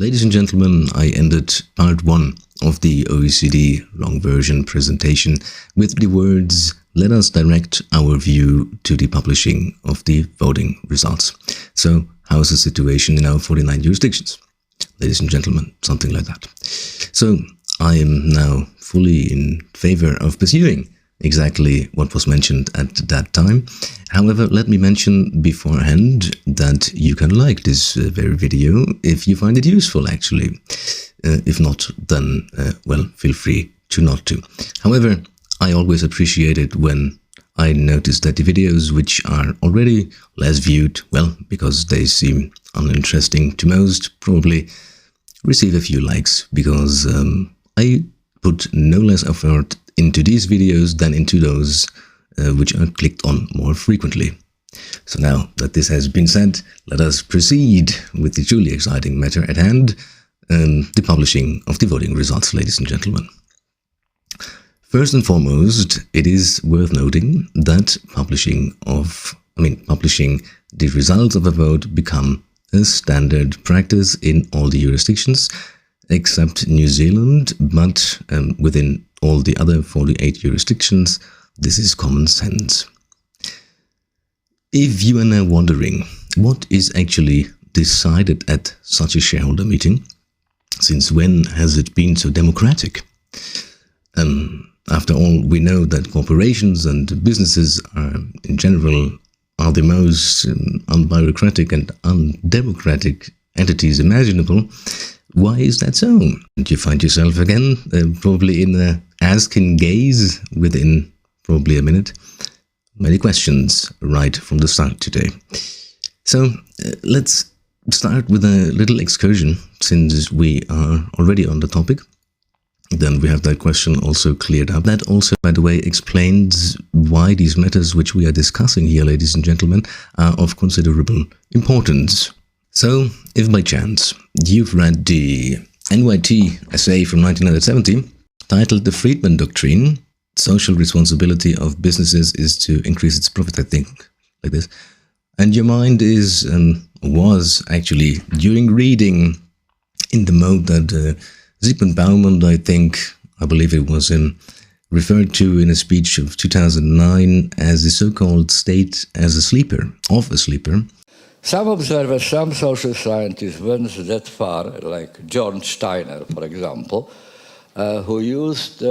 Ladies and gentlemen, I ended part 1 of the OECD long version presentation with the words, "Let us direct our view to the publishing of the voting results." So, how is the situation in our 49 jurisdictions? Ladies and gentlemen, something like that. So, I am now fully in favor of pursuing exactly what was mentioned at that time. However, let me mention beforehand that you can like this very video if you find it useful, actually. If not, then, well, feel free to not to. However, I always appreciate it when I notice that the videos which are already less viewed, well, because they seem uninteresting to most, probably receive a few likes, because I put no less effort into these videos than into those which are clicked on more frequently. So now that this has been said, let us proceed with the truly exciting matter at hand, the publishing of the voting results, ladies and gentlemen. First and foremost, it is worth noting that publishing the results of a vote become a standard practice in all the jurisdictions, except New Zealand, but within all the other 48 jurisdictions, this is common sense. If you are now wondering what is actually decided at such a shareholder meeting, since when has it been so democratic? After all, we know that corporations and businesses are, in general, are the most unbureaucratic and undemocratic entities imaginable. Why is that so? And you find yourself again probably in a asking gaze within probably a minute. Many questions right from the start today. So let's start with a little excursion, since we are already on the topic. Then we have that question also cleared up. That also, by the way, explains why these matters which we are discussing here, ladies and gentlemen, are of considerable importance. So, if by chance you've read the NYT essay from 1970, titled "The Friedman Doctrine, Social Responsibility of Businesses is to Increase its Profit," I think, like this, and your mind was actually, during reading, in the mode that Zygmunt Bauman, I believe it was referred to in a speech of 2009 as the so-called state as a sleeper, of a sleeper. Some observers, some social scientists went that far, like John Steiner, for example, who used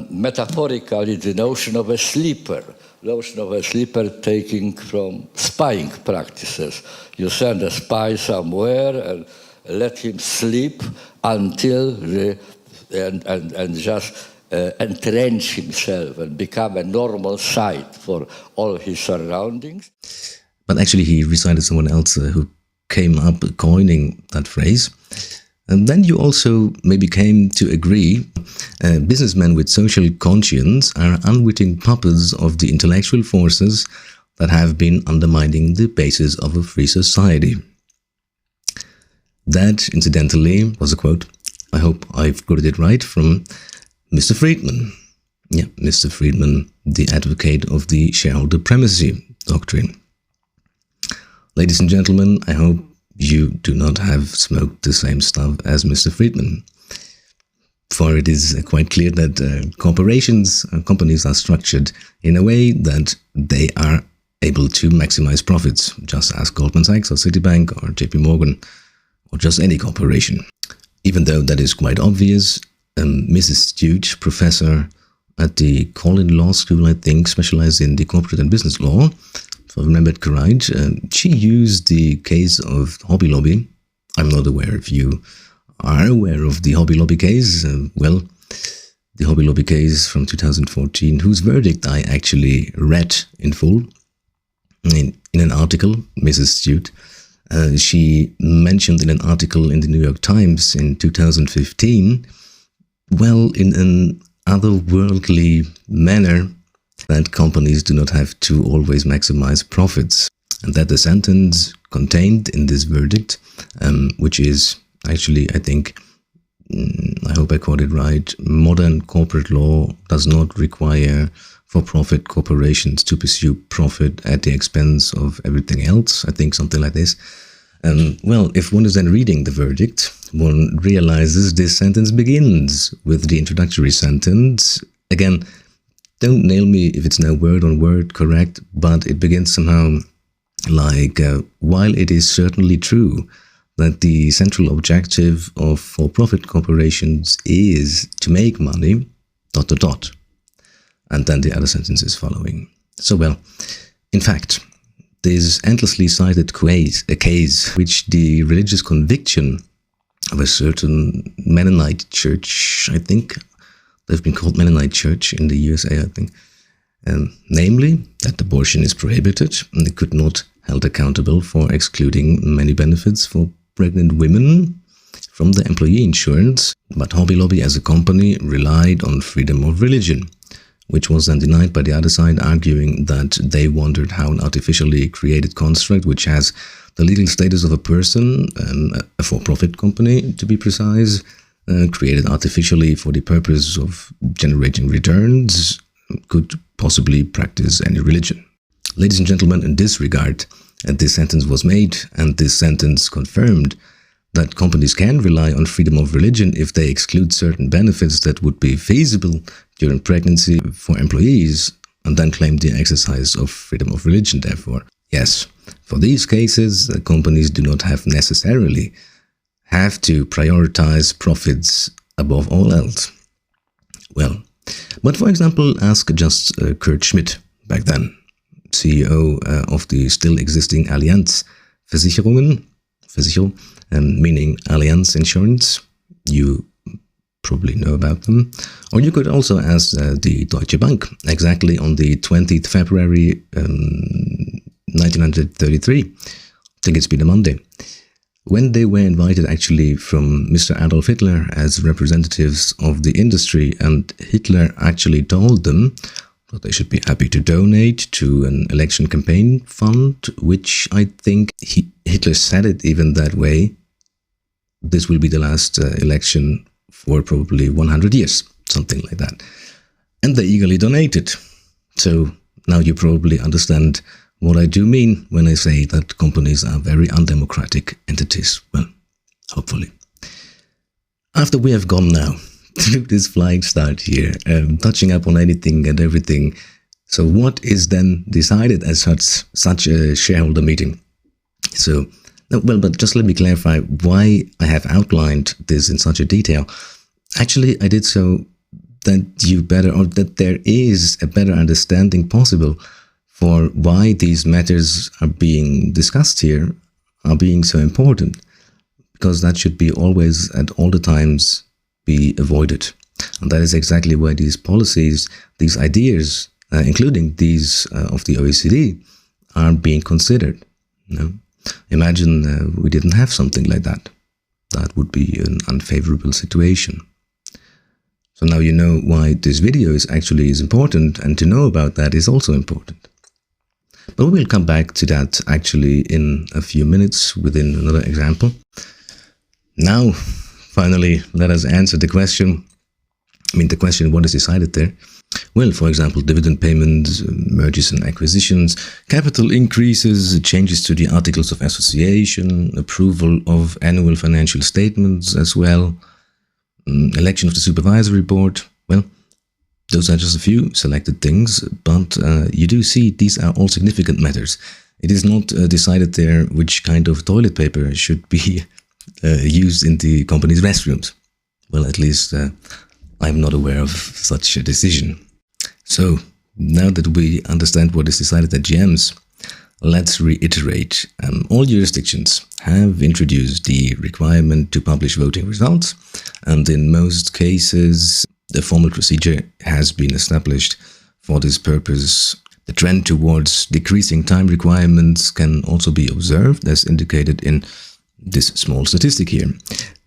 metaphorically the notion of a sleeper taking from spying practices. You send a spy somewhere and let him sleep until and just entrench himself and become a normal sight for all his surroundings. But actually he recited someone else who came up coining that phrase. And then you also maybe came to agree businessmen with social conscience are unwitting puppets of the intellectual forces that have been undermining the basis of a free society. That, incidentally, was a quote, I hope I've quoted it right, from Mr. Friedman. Yeah, Mr. Friedman, the advocate of the shareholder primacy doctrine. Ladies and gentlemen, I hope you do not have smoked the same stuff as Mr. Friedman. For it is quite clear that companies are structured in a way that they are able to maximize profits, just as Goldman Sachs or Citibank or JP Morgan or just any corporation. Even though that is quite obvious, Mrs. Stute, professor at the Collin Law School, I think, specialized in the corporate and business law, if I remember it correct, she used the case of Hobby Lobby. I'm not aware if you are aware of the Hobby Lobby case. Well, the Hobby Lobby case from 2014, whose verdict I actually read in full in an article, Mrs. Stute. She mentioned in an article in the New York Times in 2015, well, in an otherworldly manner, that companies do not have to always maximize profits, and that the sentence contained in this verdict, which is actually, I think, I hope I quote it right, modern corporate law does not require for-profit corporations to pursue profit at the expense of everything else, I think something like this. Well, if one is then reading the verdict, one realizes this sentence begins with the introductory sentence. Again, don't nail me if it's now word on word correct, but it begins somehow like, while it is certainly true that the central objective of for-profit corporations is to make money, ... And then the other sentence is following. So, well, in fact, this endlessly cited case which the religious conviction of a certain Mennonite church, I think they've been called Mennonite Church in the USA, I think, namely that abortion is prohibited and they could not held accountable for excluding many benefits for pregnant women from the employee insurance, but Hobby Lobby as a company relied on freedom of religion, which was then denied by the other side, arguing that they wondered how an artificially created construct, which has the legal status of a person, a for-profit company to be precise, created artificially for the purpose of generating returns, could possibly practice any religion. Ladies and gentlemen, in this regard, this sentence was made, and this sentence confirmed that companies can rely on freedom of religion if they exclude certain benefits that would be feasible during pregnancy for employees, and then claim the exercise of freedom of religion, therefore. Yes, for these cases, companies do not necessarily have to prioritize profits above all else. Well, but for example, ask just Kurt Schmidt back then, CEO of the still existing Allianz Versicherung, meaning Allianz Insurance. You probably know about them. Or you could also ask the Deutsche Bank, exactly on the 20th February 1933. I think it's been a Monday. When they were invited actually from Mr. Adolf Hitler as representatives of the industry, and Hitler actually told them that they should be happy to donate to an election campaign fund, which I think Hitler said it even that way. This will be the last election for probably 100 years, something like that. And they eagerly donated. So now you probably understand what I do mean when I say that companies are very undemocratic entities. Well, hopefully. After we have gone now through this flying start here, touching up on anything and everything, so what is then decided as such a shareholder meeting? So, well, but just let me clarify why I have outlined this in such a detail. Actually, I did so that there is a better understanding possible for why these matters are being discussed here, are being so important, because that should be always at all the times be avoided. And that is exactly why these policies, these ideas, including these of the OECD, are being considered. You know? Imagine we didn't have something like that. That would be an unfavorable situation. So now you know why this video is important, and to know about that is also important. But we'll come back to that actually in a few minutes within another example. Now, finally, let us answer the question. The question, what is decided there? Well, for example, dividend payments, mergers and acquisitions, capital increases, changes to the Articles of Association, approval of annual financial statements as well, election of the supervisory board. Well, those are just a few selected things, but you do see these are all significant matters. It is not decided there which kind of toilet paper should be used in the company's restrooms. Well, at least I'm not aware of such a decision. So, now that we understand what is decided at GMs, let's reiterate. All jurisdictions have introduced the requirement to publish voting results, and in most cases, the formal procedure has been established for this purpose. The trend towards decreasing time requirements can also be observed, as indicated in this small statistic here.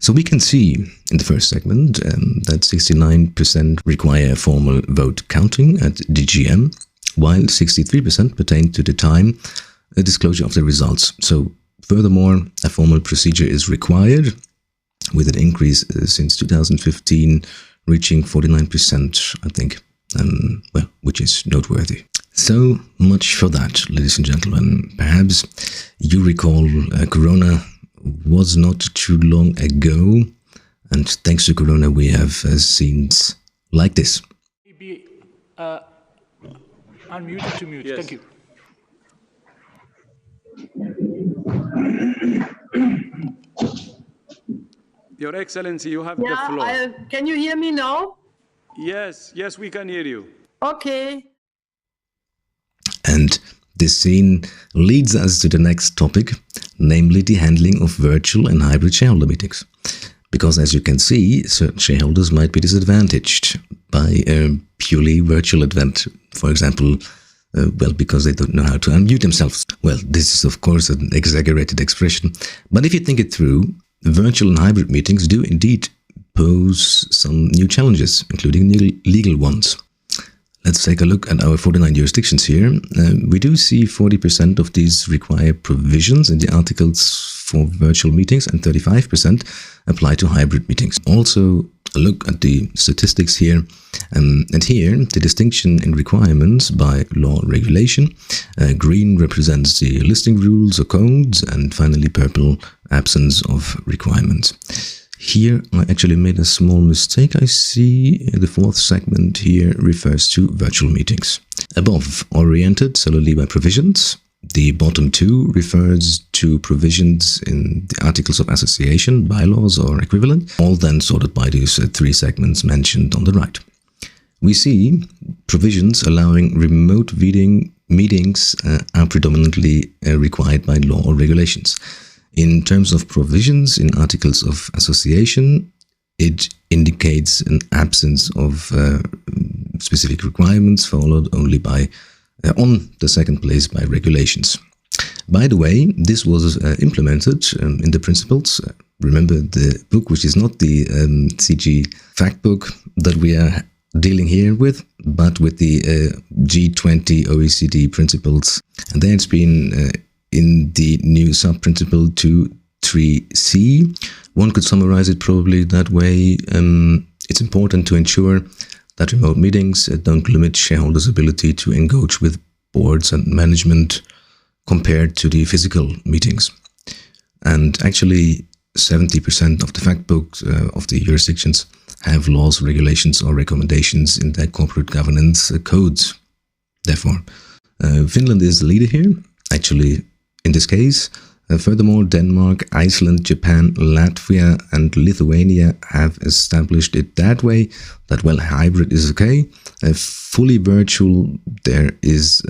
So we can see in the first segment that 69% require formal vote counting at DGM, while 63% pertain to the time disclosure of the results. So furthermore, a formal procedure is required, with an increase since 2015 reaching 49%, I think. well, which is noteworthy. So much for that, ladies and gentlemen. Perhaps you recall Corona was not too long ago, and thanks to Corona we have scenes like this. Be unmuted to mute. Yes. Thank you. Your Excellency, you have the floor. Can you hear me now? Yes, we can hear you. Okay. And this scene leads us to the next topic, namely the handling of virtual and hybrid shareholder meetings. Because as you can see, certain shareholders might be disadvantaged by a purely virtual event. For example, well, because they don't know how to unmute themselves. Well, this is of course an exaggerated expression, but if you think it through, virtual and hybrid meetings do indeed pose some new challenges, including legal ones. Let's take a look at our 49 jurisdictions here. We do see 40% of these require provisions in the articles for virtual meetings and 35% apply to hybrid meetings. Also, a look at the statistics here. And here, the distinction in requirements by law regulation. Green represents the listing rules or codes, and finally purple, absence of requirements. Here I actually made a small mistake. I see the fourth segment here refers to virtual meetings. Above, oriented solely by provisions. The bottom two refers to provisions in the Articles of Association, bylaws or equivalent, all then sorted by these three segments mentioned on the right. We see provisions allowing remote meetings are predominantly required by law or regulations. In terms of provisions in Articles of Association, it indicates an absence of specific requirements, followed only by, on the second place, by regulations. By the way, this was implemented in the principles. Remember the book, which is not the CG Factbook that we are dealing here with, but with the G20 OECD principles. And then it's been in the new sub-principle 2.3c. One could summarize it probably that way. It's important to ensure that remote meetings don't limit shareholders' ability to engage with boards and management compared to the physical meetings. And actually, 70% of the fact books of the jurisdictions have laws, regulations, or recommendations in their corporate governance codes. Therefore, Finland is the leader here, actually, in this case. Furthermore, Denmark, Iceland, Japan, Latvia, and Lithuania have established it that way, that, well, hybrid is okay. Fully virtual, there is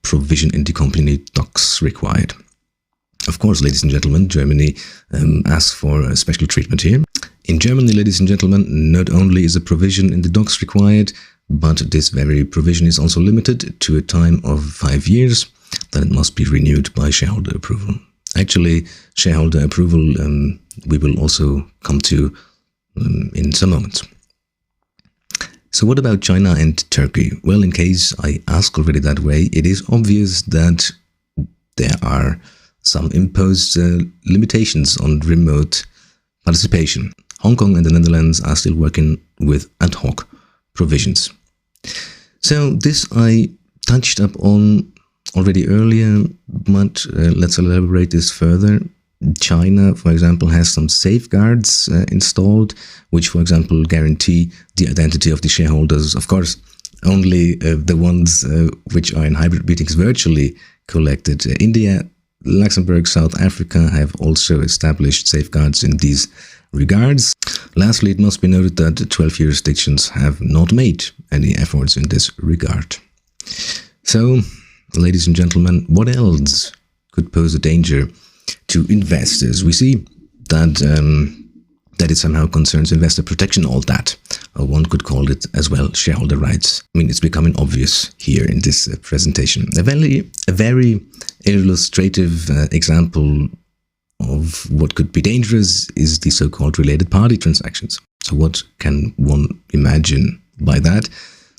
provision in the company docs required. Of course, ladies and gentlemen, Germany asks for a special treatment here. In Germany, ladies and gentlemen, not only is a provision in the docs required, but this very provision is also limited to a time of 5 years, then it must be renewed by shareholder approval. Actually, shareholder approval we will also come to in some moments. So what about China and Turkey? Well, in case I ask already that way, it is obvious that there are some imposed limitations on remote participation. Hong Kong and the Netherlands are still working with ad hoc provisions. So this I touched up on already earlier, but let's elaborate this further. China, for example, has some safeguards installed, which, for example, guarantee the identity of the shareholders. Of course, only the ones which are in hybrid meetings virtually collected. India, Luxembourg, South Africa have also established safeguards in these regards. Lastly, it must be noted that 12 jurisdictions have not made any efforts in this regard. So, ladies and gentlemen, what else could pose a danger to investors? We see that that it somehow concerns investor protection, all that. Or one could call it as well shareholder rights. I mean, it's becoming obvious here in this presentation. A very illustrative example of what could be dangerous is the so-called related party transactions. So what can one imagine by that?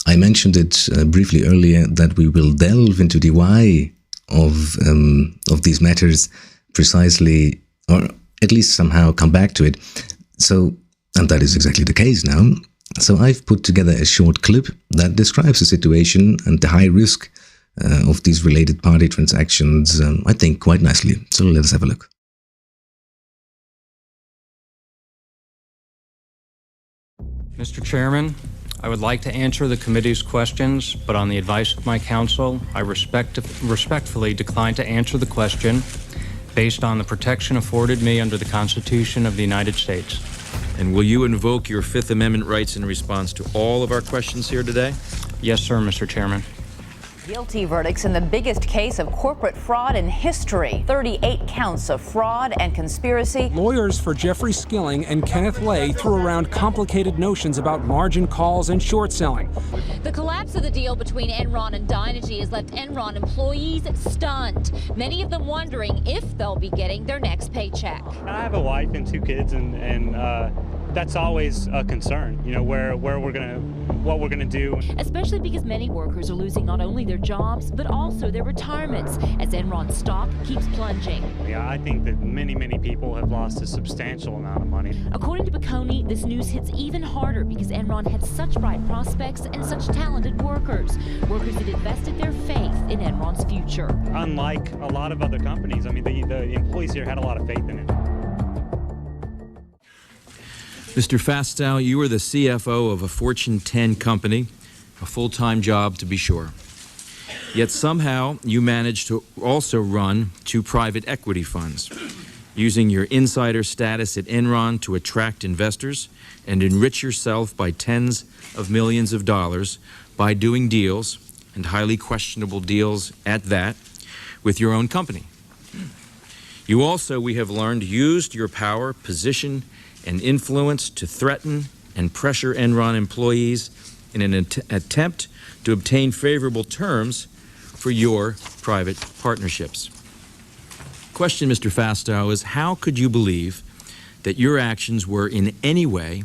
I mentioned it briefly earlier that we will delve into the why of these matters precisely, or at least somehow come back to it. So, and that is exactly the case now. So I've put together a short clip that describes the situation and the high risk of these related party transactions, I think, quite nicely. So let us have a look. Mr. Chairman, I would like to answer the committee's questions, but on the advice of my counsel, I respectfully decline to answer the question based on the protection afforded me under the Constitution of the United States. And will you invoke your Fifth Amendment rights in response to all of our questions here today? Yes, sir, Mr. Chairman. Guilty verdicts in the biggest case of corporate fraud in history. 38 counts of fraud and conspiracy. Lawyers for Jeffrey Skilling and Kenneth Lay threw around complicated notions about margin calls and short selling. The collapse of the deal between Enron and Dynegy has left Enron employees stunned, many of them wondering if they'll be getting their next paycheck. I have a wife and 2 kids, and that's always a concern, you know, what we're gonna do. Especially because many workers are losing not only their jobs, but also their retirements as Enron's stock keeps plunging. Yeah, I think that many people have lost a substantial amount of money. According to Bocconi, this news hits even harder because Enron had such bright prospects and such talented workers that invested their faith in Enron's future. Unlike a lot of other companies, I mean, the employees here had a lot of faith in it. Mr. Fastow, you are the CFO of a Fortune 10 company, a full-time job to be sure. Yet somehow you managed to also run 2 private equity funds, using your insider status at Enron to attract investors and enrich yourself by tens of millions of dollars by doing deals, and highly questionable deals at that, with your own company. You also, we have learned, used your power, position, and influence to threaten and pressure Enron employees in an attempt to obtain favorable terms for your private partnerships. Question, Mr. Fastow, is how could you believe that your actions were in any way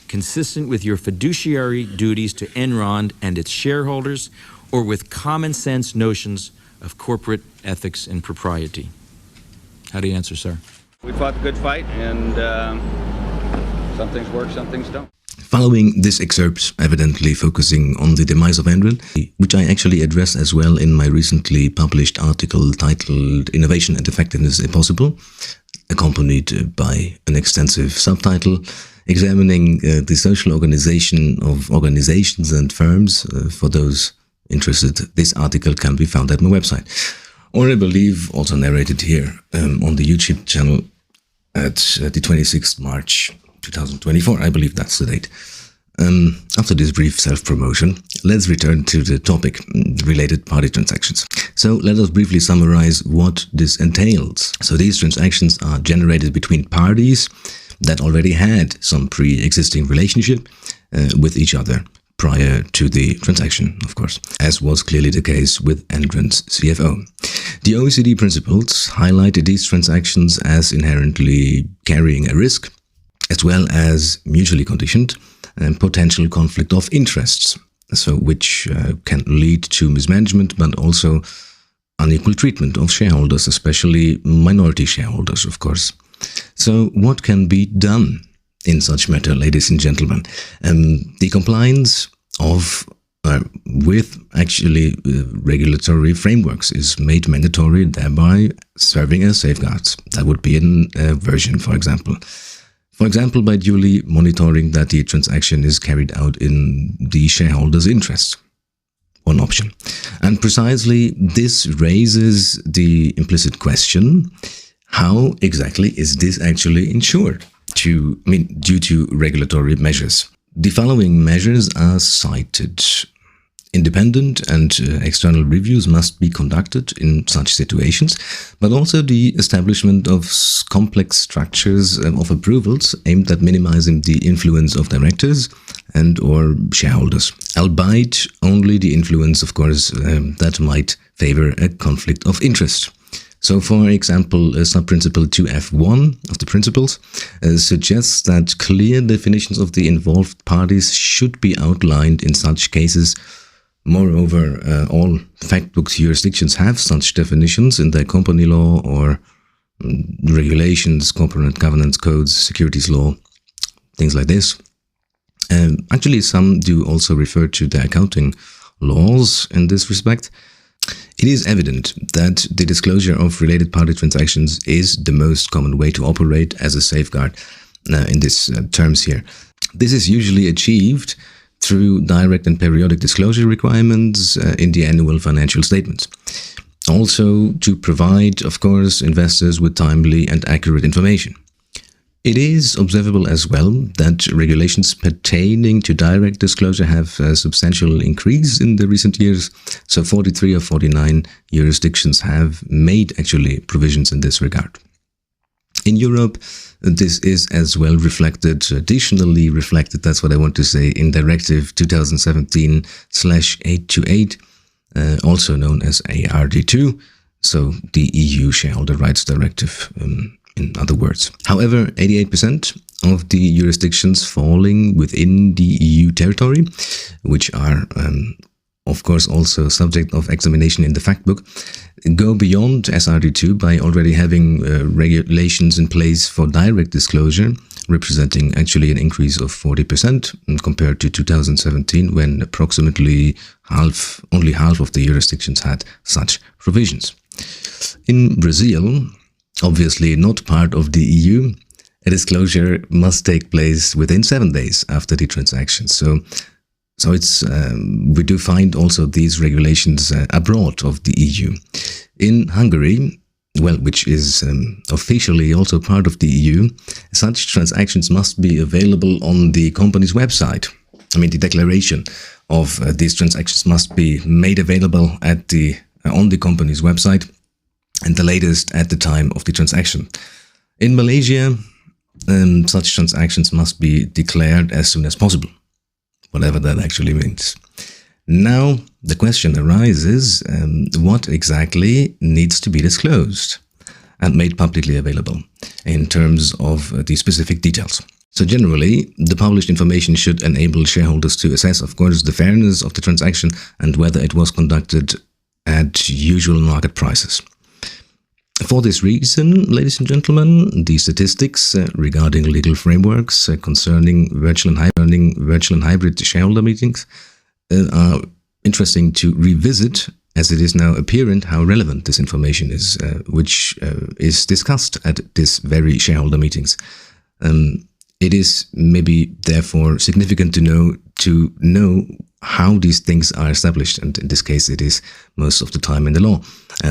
consistent with your fiduciary duties to Enron and its shareholders, or with common sense notions of corporate ethics and propriety? How do you answer, sir? We fought the good fight, and some things work, some things don't. Following this excerpt, evidently focusing on the demise of Enron, which I actually addressed as well in my recently published article titled Innovation and Effectiveness Impossible, accompanied by an extensive subtitle examining the social organization of organizations and firms. For those interested, this article can be found at my website. Or I believe also narrated here on the YouTube channel at the 26th March 2024. I believe that's the date. After this brief self-promotion, let's return to the topic, related party transactions. So let us briefly summarize what this entails. So these transactions are generated between parties that already had some pre-existing relationship with each other prior to the transaction, of course, as was clearly the case with Enron's CFO. The OECD principles highlighted these transactions as inherently carrying a risk, as well as mutually conditioned and potential conflict of interests, so which can lead to mismanagement, but also unequal treatment of shareholders, especially minority shareholders, of course. So what can be done in such matter, ladies and gentlemen? The compliance of with actually regulatory frameworks is made mandatory, thereby serving as safeguards. That would be a version, for example. For example, by duly monitoring that the transaction is carried out in the shareholders' interest. One option. And precisely this raises the implicit question, how exactly is this actually ensured due to regulatory measures? The following measures are cited. Independent and external reviews must be conducted in such situations, but also the establishment of complex structures of approvals aimed at minimizing the influence of directors and or shareholders, albeit only the influence, of course, that might favor a conflict of interest. So, for example, sub-principle 2F1 of the principles suggests that clear definitions of the involved parties should be outlined in such cases. Moreover, all Factbook jurisdictions have such definitions in their company law or regulations, corporate governance codes, securities law, things like this. Actually, some do also refer to the accounting laws in this respect. It is evident that the disclosure of related party transactions is the most common way to operate as a safeguard in these terms here. This is usually achieved through direct and periodic disclosure requirements in the annual financial statements. Also to provide, of course, investors with timely and accurate information. It is observable as well that regulations pertaining to direct disclosure have a substantial increase in the recent years. So 43 or 49 jurisdictions have made actually provisions in this regard. In Europe, this is as well reflected, additionally reflected, that's what I want to say, in Directive 2017/828, also known as ARD2, so the EU Shareholder Rights Directive. In other words. However, 88% of the jurisdictions falling within the EU territory, which are, of course, also subject of examination in the Factbook, go beyond SRD2 by already having regulations in place for direct disclosure, representing actually an increase of 40% compared to 2017, when approximately only half of the jurisdictions had such provisions. In Brazil, obviously not part of the EU, a disclosure must take place within 7 days after the transaction. So it's we do find also these regulations abroad of the EU. In Hungary, well, which is officially also part of the EU, such transactions must be available on the company's website. I mean, the declaration of these transactions must be made available at on the company's website, and the latest at the time of the transaction. In Malaysia, such transactions must be declared as soon as possible, whatever that actually means. Now, the question arises, what exactly needs to be disclosed and made publicly available in terms of the specific details? So generally, the published information should enable shareholders to assess, of course, the fairness of the transaction and whether it was conducted at usual market prices. For this reason, ladies and gentlemen, the statistics regarding legal frameworks concerning virtual and hybrid shareholder meetings are interesting to revisit, as it is now apparent how relevant this information is, which is discussed at this very shareholder meetings. It is maybe therefore significant to know how these things are established, and in this case it is most of the time in the law.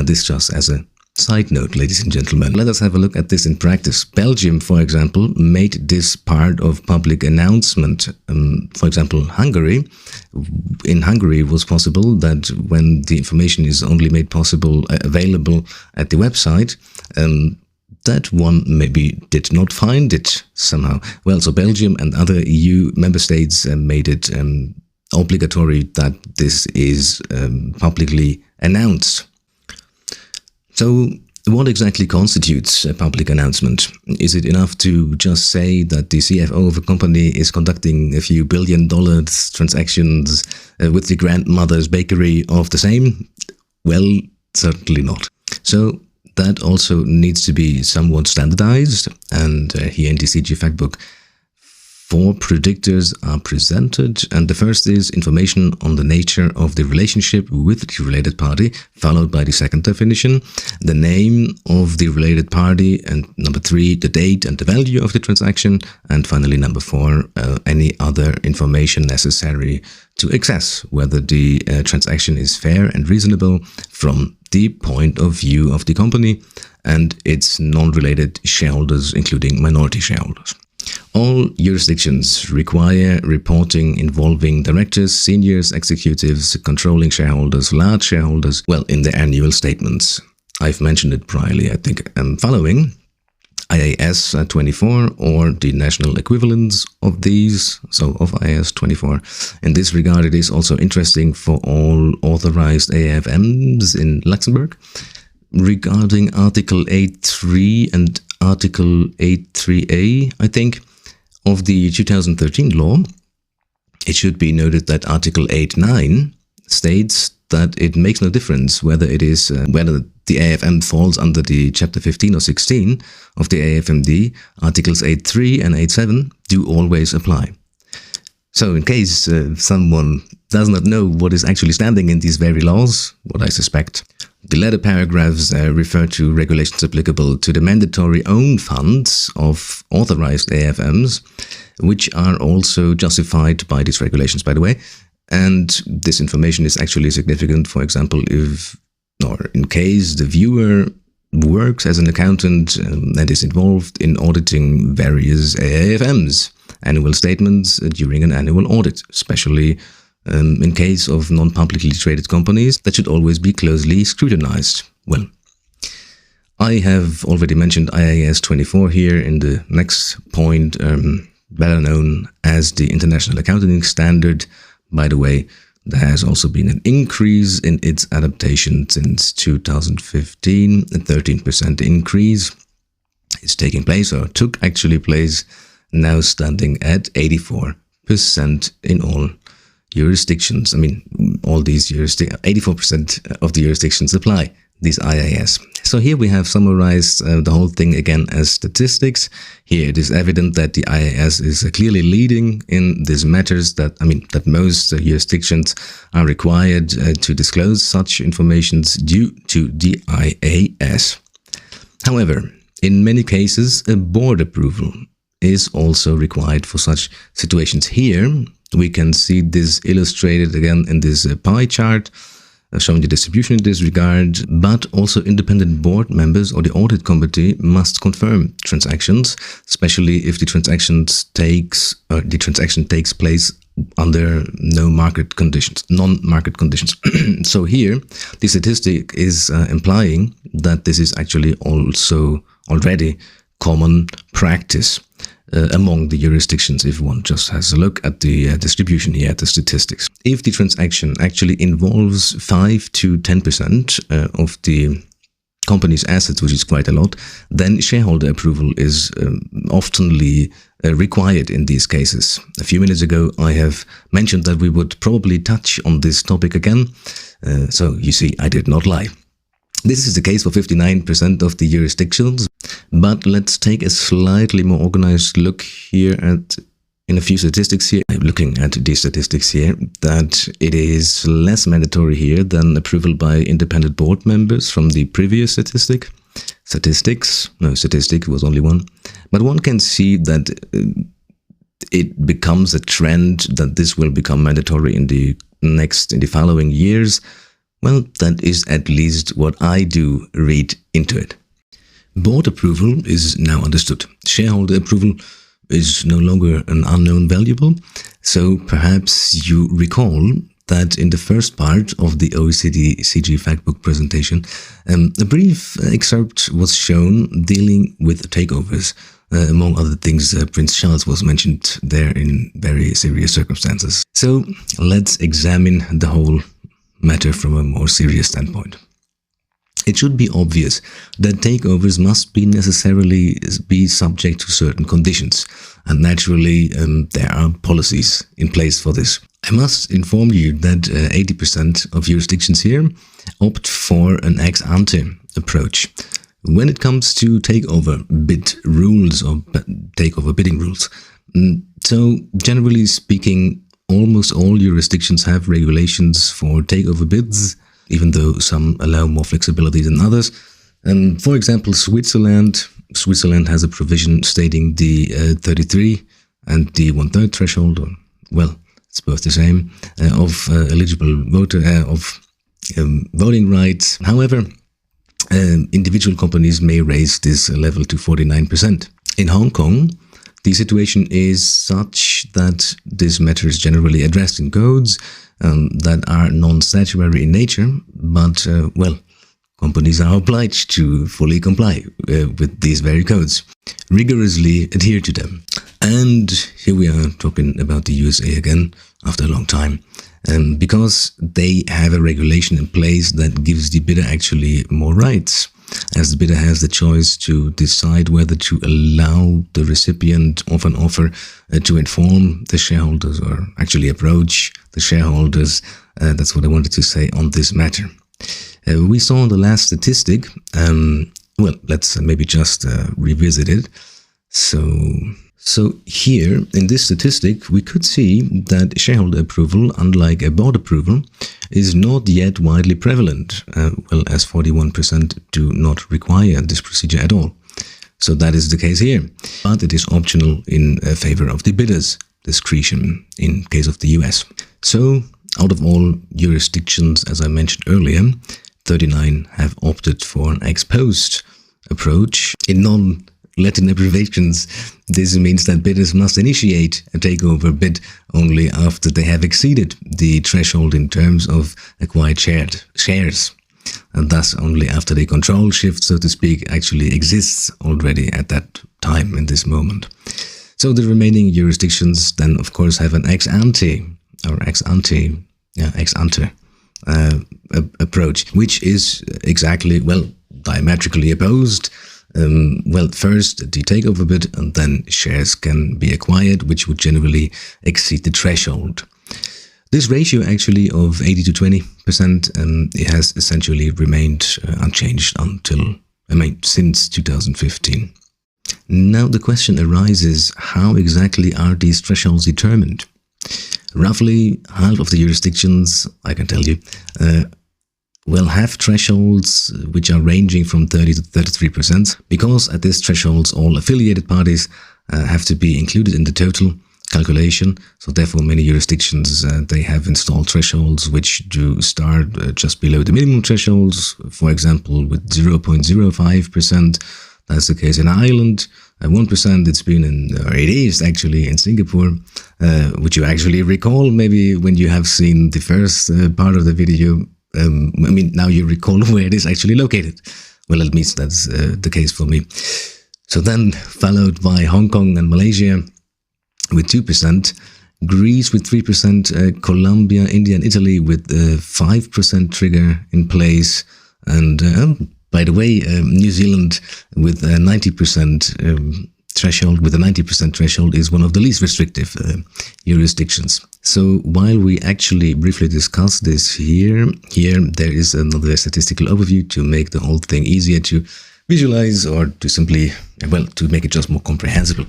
This just as a side note, ladies and gentlemen. Let us have a look at this in practice. Belgium, for example, made this part of public announcement. For example, Hungary. In Hungary, it was possible that when the information is only made available at the website, that one maybe did not find it somehow. Well, so Belgium and other EU member states made it obligatory that this is publicly announced. So what exactly constitutes a public announcement? Is it enough to just say that the CFO of a company is conducting a few $1 billion transactions with the grandmother's bakery of the same? Well, certainly not. So that also needs to be somewhat standardized, and here in the CG Factbook, 4 predictors are presented, and the first is information on the nature of the relationship with the related party, followed by the second definition, the name of the related party, and number 3, the date and the value of the transaction, and finally number 4, any other information necessary to assess whether the transaction is fair and reasonable from the point of view of the company and its non-related shareholders, including minority shareholders. All jurisdictions require reporting involving directors, seniors, executives, controlling shareholders, large shareholders, well, in their annual statements. I've mentioned it priorly, I think. Following IAS 24 or the national equivalents of these, so of IAS 24. In this regard, it is also interesting for all authorized AFMs in Luxembourg. Regarding Article 8.3 and Article 8.3a, I think, of the 2013 law, it should be noted that Article 8.9 states that it makes no difference whether it is whether the AFM falls under the Chapter 15 or 16 of the AFMD. Articles 8.3 and 8.7 do always apply. So in case someone does not know what is actually standing in these very laws, what I suspect, the latter paragraphs refer to regulations applicable to the mandatory own funds of authorized AFMs, which are also justified by these regulations, by the way. And this information is actually significant, for example, if or in case the viewer works as an accountant and is involved in auditing various AFMs, annual statements during an annual audit, especially in case of non-publicly traded companies that should always be closely scrutinized. Well, I have already mentioned IAS 24 here in the next point, better known as the International Accounting Standard. By the way, there has also been an increase in its adaptation since 2015, a 13% increase is taking place, or took actually place, now standing at 84% in all jurisdictions. I mean, all these 84% of the jurisdictions apply these IAS. So here we have summarized the whole thing again as statistics. Here it is evident that the IAS is clearly leading in these matters, that most jurisdictions are required to disclose such information due to the IAS. However, in many cases, a board approval is also required for such situations. Here we can see this illustrated again in this pie chart, showing the distribution in this regard, but also independent board members or the audit committee must confirm transactions, especially if the transaction takes place under non-market conditions. So here, the statistic is implying that this is actually also already common practice among the jurisdictions, if one just has a look at the distribution here, at the statistics. If the transaction actually involves 5 to 10% of the company's assets, which is quite a lot, then shareholder approval is oftenly required in these cases. A few minutes ago, I have mentioned that we would probably touch on this topic again, so you see, I did not lie. This is the case for 59% of the jurisdictions, but let's take a slightly more organized look here in a few statistics here. I'm looking at these statistics here, that it is less mandatory here than approval by independent board members from the previous statistic. Statistic was only one. But one can see that it becomes a trend that this will become mandatory in the following years. Well, that is at least what I do read into it. Board approval is now understood. Shareholder approval is no longer an unknown variable. So perhaps you recall that in the first part of the OECD CG Factbook presentation, a brief excerpt was shown dealing with takeovers. Among other things, Prince Charles was mentioned there in very serious circumstances. So let's examine the whole matter from a more serious standpoint. It should be obvious that takeovers must necessarily be subject to certain conditions, and naturally there are policies in place for this. I must inform you that 80% of jurisdictions here opt for an ex-ante approach when it comes to takeover bid rules or takeover bidding rules. So generally speaking, almost all jurisdictions have regulations for takeover bids, even though some allow more flexibility than others. For example, Switzerland has a provision stating the 33 and the 1/3 threshold, or, well, it's both the same, of eligible voter voting rights. However, individual companies may raise this level to 49%. In Hong Kong, the situation is such that this matter is generally addressed in codes that are non-statutory in nature, but, well, companies are obliged to fully comply with these very codes, rigorously adhere to them. And here we are talking about the USA again after a long time, because they have a regulation in place that gives the bidder actually more rights, as the bidder has the choice to decide whether to allow the recipient of an offer to inform the shareholders or actually approach the shareholders. That's what I wanted to say on this matter. We saw the last statistic. Well, let's maybe just revisit it. So So here, in this statistic, we could see that shareholder approval, unlike a board approval, is not yet widely prevalent, well, as 41% do not require this procedure at all. So that is the case here. But it is optional in favor of the bidder's discretion in case of the US. So, out of all jurisdictions, as I mentioned earlier, 39 have opted for an ex-post approach. In non-Latin abbreviations, this means that bidders must initiate a takeover bid only after they have exceeded the threshold in terms of acquired shares, and thus only after the control shift, so to speak, actually exists already at that time, in this moment. So the remaining jurisdictions then, of course, have an ex-ante approach, which is exactly, well, diametrically opposed. Well, first the takeover bid, and then shares can be acquired, which would generally exceed the threshold. This ratio actually of 80 to 20%, it has essentially remained unchanged since 2015. Now the question arises, how exactly are these thresholds determined? Roughly half of the jurisdictions, I can tell you, will have thresholds which are ranging from 30 to 33%, because at these thresholds all affiliated parties have to be included in the total calculation. So therefore many jurisdictions, they have installed thresholds which do start just below the minimum thresholds, for example with 0.05%. That's the case in Ireland. 1% it's been it is actually in Singapore, which you actually recall maybe when you have seen the first part of the video. Now you recall where it is actually located. Well, at least that's the case for me. So then followed by Hong Kong and Malaysia with 2%, Greece with 3%, Colombia, India and Italy with 5% trigger in place, and by the way, New Zealand with a 90% threshold, is one of the least restrictive jurisdictions. So while we actually briefly discuss this here there is another statistical overview to make the whole thing easier to visualize, or to simply, well, to make it just more comprehensible.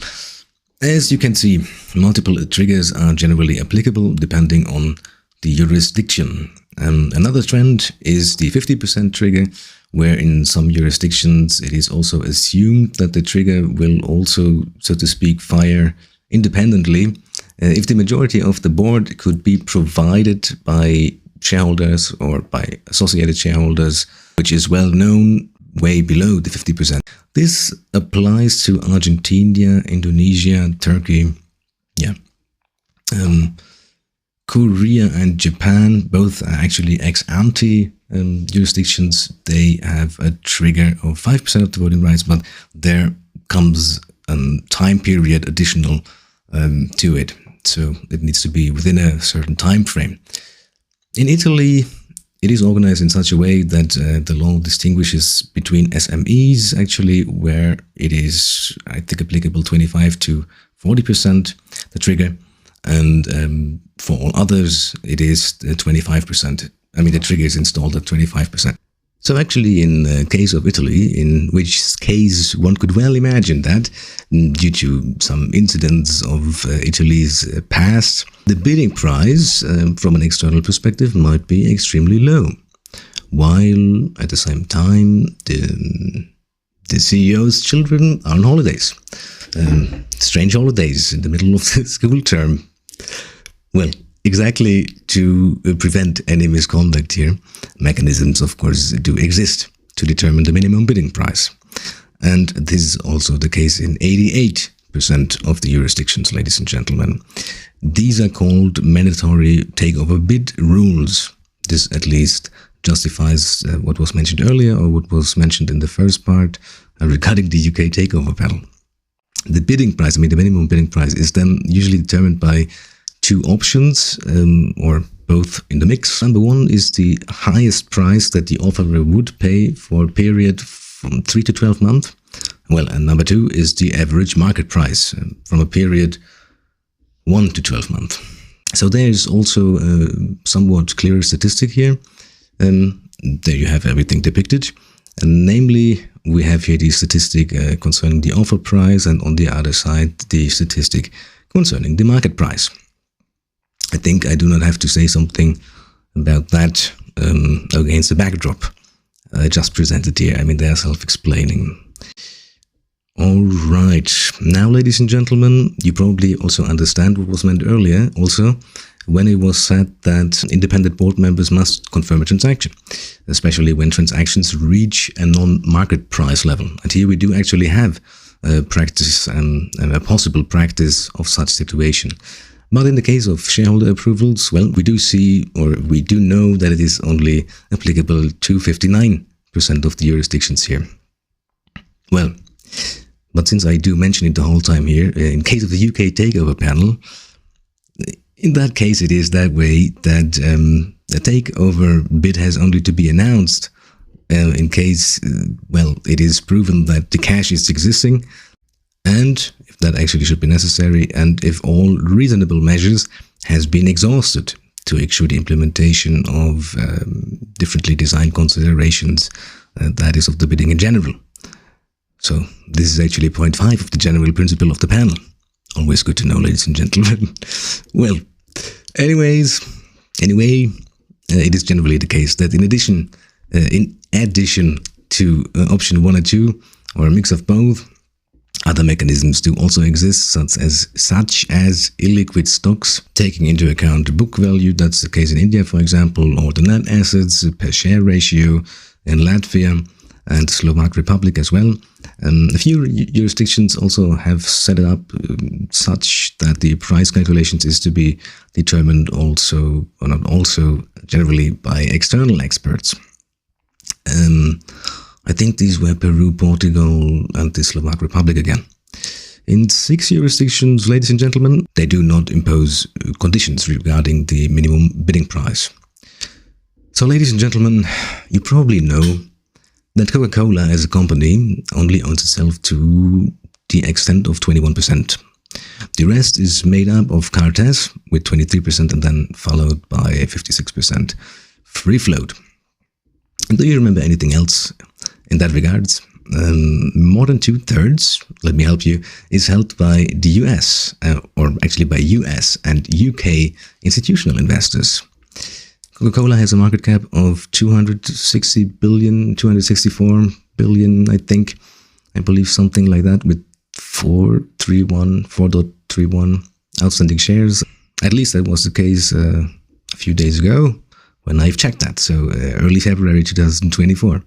As you can see, multiple triggers are generally applicable depending on the jurisdiction. Another trend is the 50% trigger, where in some jurisdictions it is also assumed that the trigger will also, so to speak, fire independently if the majority of the board could be provided by shareholders or by associated shareholders, which is well known, way below the 50%. This applies to Argentina, Indonesia, Turkey, Korea and Japan. Both are actually ex-ante jurisdictions. They have a trigger of 5% of the voting rights, but there comes a time period additional to it. So it needs to be within a certain time frame. In Italy, it is organized in such a way that the law distinguishes between SMEs, actually, where it is, I think, applicable 25 to 40%, the trigger. And for all others, it is 25%. I mean, the trigger is installed at 25%. So actually, in the case of Italy, in which case one could well imagine that, due to some incidents of Italy's past, the bidding price from an external perspective might be extremely low, while at the same time the CEO's children are on holidays. Strange holidays in the middle of the school term. Well, exactly to prevent any misconduct here, mechanisms, of course, do exist to determine the minimum bidding price. And this is also the case in 88% of the jurisdictions, ladies and gentlemen. These are called mandatory takeover bid rules. This at least justifies what was mentioned earlier, or what was mentioned in the first part regarding the UK takeover panel. The bidding price, the minimum bidding price, is then usually determined by two options, or both in the mix. Number one is the highest price that the offerer would pay for a period from 3 to 12 months. Well, and number two is the average market price from a period 1 to 12 months. So there is also a somewhat clearer statistic here. There you have everything depicted. And namely, we have here the statistic concerning the offer price, and on the other side, the statistic concerning the market price. I think I do not have to say something about that against the backdrop I just presented here. I mean, they are self-explaining. All right. Now, ladies and gentlemen, you probably also understand what was meant earlier, also, when it was said that independent board members must confirm a transaction, especially when transactions reach a non-market price level. And here we do actually have a practice, a possible practice of such situation. But in the case of shareholder approvals, well, we do see, or we do know that it is only applicable to 59% of the jurisdictions here. Well, but since I do mention it the whole time here, in case of the UK takeover panel, in that case it is that way that a takeover bid has only to be announced in case, well, it is proven that the cash is existing, and if that actually should be necessary, and if all reasonable measures has been exhausted to ensure the implementation of differently designed considerations, that is of the bidding in general. So this is actually point 5 of the general principle of the panel. Always good to know, ladies and gentlemen. Well, anyway, it is generally the case that in addition to option 1 or 2, or a mix of both, other mechanisms do also exist, such as illiquid stocks, taking into account the book value. That's the case in India, for example, or the net assets per share ratio in Latvia and Slovak Republic as well. A few jurisdictions also have set it up such that the price calculations is to be determined also, or not also, generally by external experts. I think these were Peru, Portugal, and the Slovak Republic again. In 6 jurisdictions, ladies and gentlemen, they do not impose conditions regarding the minimum bidding price. So, ladies and gentlemen, you probably know that Coca-Cola as a company only owns itself to the extent of 21%. The rest is made up of Cartes with 23% and then followed by 56% free float. And do you remember anything else in that regards? More than 2/3, let me help you, is held by the US, or actually by US and UK institutional investors. Coca-Cola has a market cap of 260 billion, 264 billion, I believe something like that, with 4.31 outstanding shares. At least that was the case a few days ago when I've checked that, so early February 2024.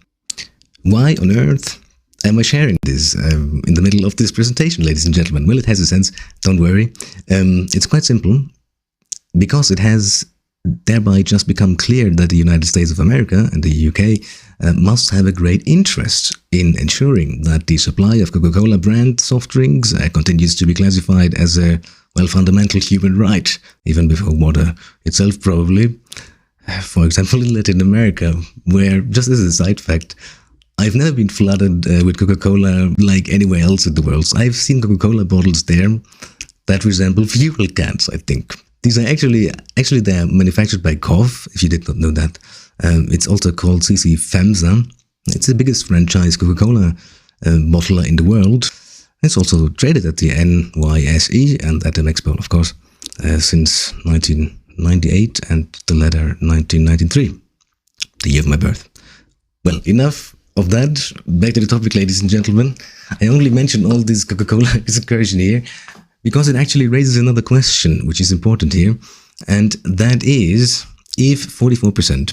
Why on earth am I sharing this in the middle of this presentation, ladies and gentlemen? Well, it has a sense, don't worry. It's quite simple, because it has thereby just become clear that the United States of America and the UK must have a great interest in ensuring that the supply of Coca-Cola brand soft drinks continues to be classified as a, well, fundamental human right, even before water itself probably. For example, in Latin America, where, just as a side fact, I've never been flooded with Coca-Cola like anywhere else in the world. So I've seen Coca-Cola bottles there that resemble fuel cans, I think. These are actually they are manufactured by KOF, if you did not know that. It's also called CC FEMSA. It's the biggest franchise Coca-Cola bottler in the world. It's also traded at the NYSE and at the Mexpol, of course, since 1998 and the latter 1993, the year of my birth. Well, enough of that. Back to the topic, ladies and gentlemen. I only mention all this Coca-Cola excursion here because it actually raises another question, which is important here, and that is, if 44%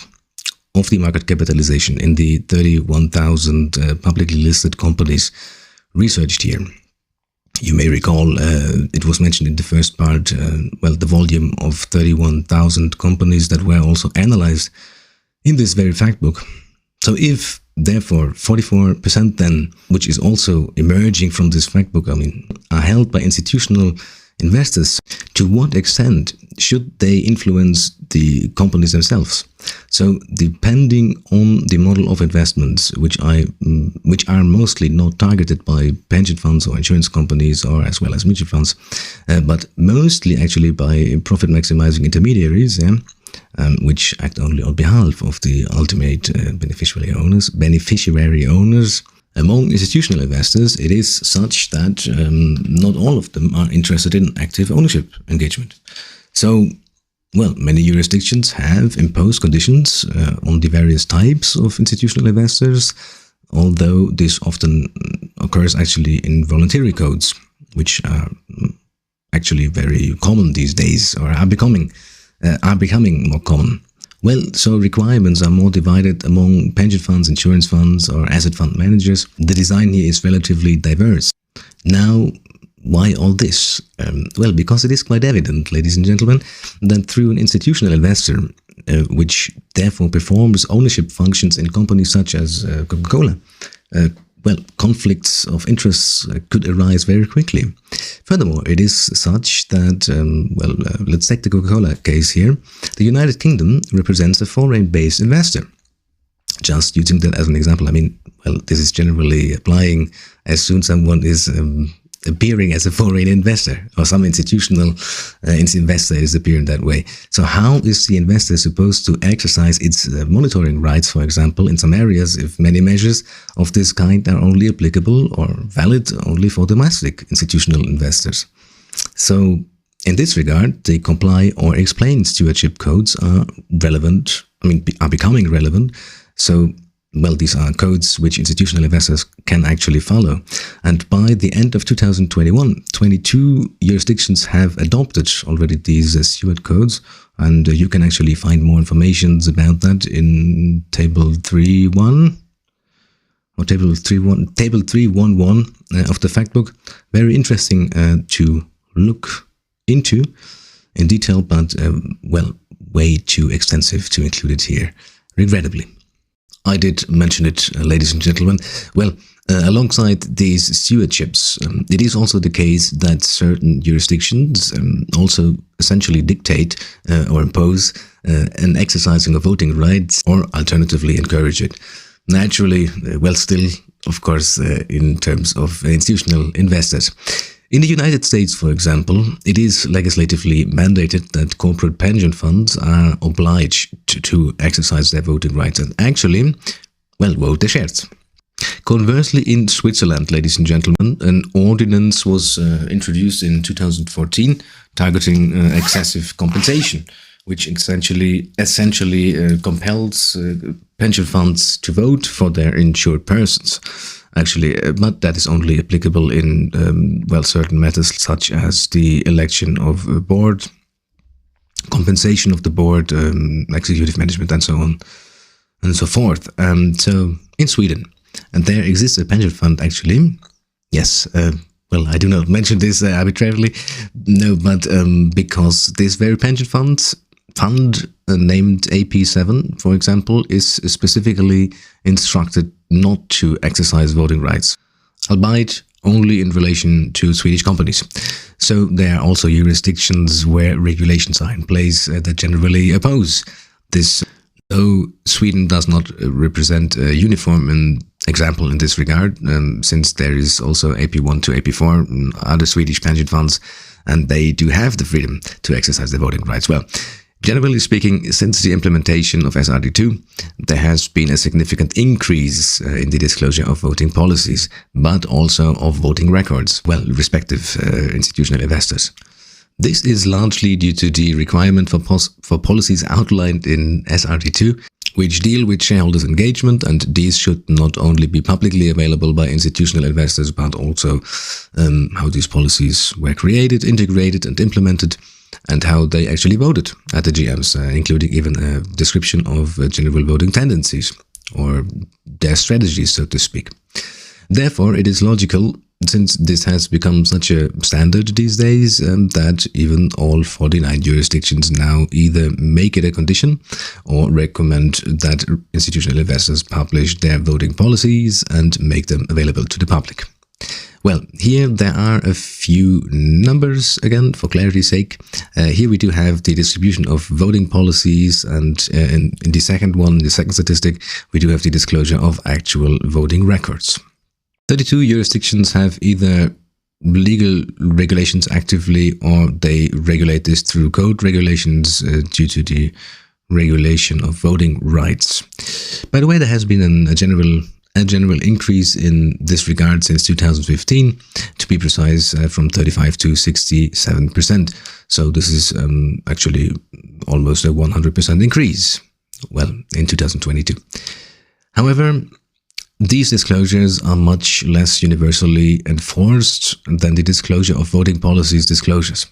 of the market capitalization in the 31,000 publicly listed companies researched here, you may recall it was mentioned in the first part, well, the volume of 31,000 companies that were also analyzed in this very fact book. So if, therefore, 44% then, which is also emerging from this fact book, are held by institutional investors, to what extent should they influence the companies themselves? So depending on the model of investments, which are mostly not targeted by pension funds or insurance companies, or as well as mutual funds, but mostly actually by profit maximizing intermediaries, which act only on behalf of the ultimate beneficiary owners, Among institutional investors, it is such that not all of them are interested in active ownership engagement. So, well, many jurisdictions have imposed conditions on the various types of institutional investors, although this often occurs actually in voluntary codes, which are actually very common these days, or are becoming more common. Well, so requirements are more divided among pension funds, insurance funds, or asset fund managers. The design here is relatively diverse. Now, why all this? Well, because it is quite evident, ladies and gentlemen, that through an institutional investor, which therefore performs ownership functions in companies such as Coca-Cola, well, conflicts of interests could arise very quickly. Furthermore, it is such that, let's take the Coca-Cola case here. The United Kingdom represents a foreign-based investor. Just using that as an example, I mean, well, this is generally applying as soon as someone is appearing as a foreign investor, or some institutional investor is appearing that way. So how is the investor supposed to exercise its monitoring rights, for example, in some areas, if many measures of this kind are only applicable or valid only for domestic institutional investors? So in this regard, the comply or explain stewardship codes are relevant, are becoming relevant. So, well, these are codes which institutional investors can actually follow. And by the end of 2021, 22 jurisdictions have adopted already these steward codes. And you can actually find more information about that in Table 3.1 or Table 3.11 of the Factbook. Very interesting to look into in detail, but, well, way too extensive to include it here, regrettably. I did mention it, ladies and gentlemen. Well, alongside these stewardships, it is also the case that certain jurisdictions also essentially dictate or impose an exercising of voting rights, or alternatively encourage it. Naturally, well, still, of course, in terms of institutional investors. In the United States, for example, it is legislatively mandated that corporate pension funds are obliged to exercise their voting rights and actually, well, vote their shares. Conversely, in Switzerland, ladies and gentlemen, an ordinance was introduced in 2014 targeting excessive compensation, which essentially compels pension funds to vote for their insured persons. Actually, but that is only applicable in, certain matters such as the election of a board, compensation of the board, executive management, and so on and so forth. So in Sweden, and there exists a pension fund actually. Yes, I do not mention this arbitrarily. No, but because this very pension fund named AP7, for example, is specifically instructed not to exercise voting rights, albeit only in relation to Swedish companies. So there are also jurisdictions where regulations are in place that generally oppose this. Though Sweden does not represent a uniform example in this regard, since there is also AP1 to AP4, other Swedish pension funds, and they do have the freedom to exercise their voting rights. Well, generally speaking, since the implementation of SRD2, there has been a significant increase in the disclosure of voting policies, but also of voting records, respective institutional investors. This is largely due to the requirement for policies outlined in SRD2, which deal with shareholders' engagement, and these should not only be publicly available by institutional investors, but also how these policies were created, integrated, and implemented, and how they actually voted at the GMs, including even a description of general voting tendencies, or their strategies, so to speak. Therefore, it is logical, since this has become such a standard these days, that even all 49 jurisdictions now either make it a condition or recommend that institutional investors publish their voting policies and make them available to the public. Well, here there are a few numbers, again, for clarity's sake. Here we do have the distribution of voting policies, and in the second statistic, we do have the disclosure of actual voting records. 32 jurisdictions have either legal regulations actively, or they regulate this through code regulations due to the regulation of voting rights. By the way, there has been a general a general increase in this regard since 2015, to be precise, from 35 to 67%. So this is actually almost a 100% increase, well, in 2022. However, these disclosures are much less universally enforced than the disclosure of voting policies disclosures.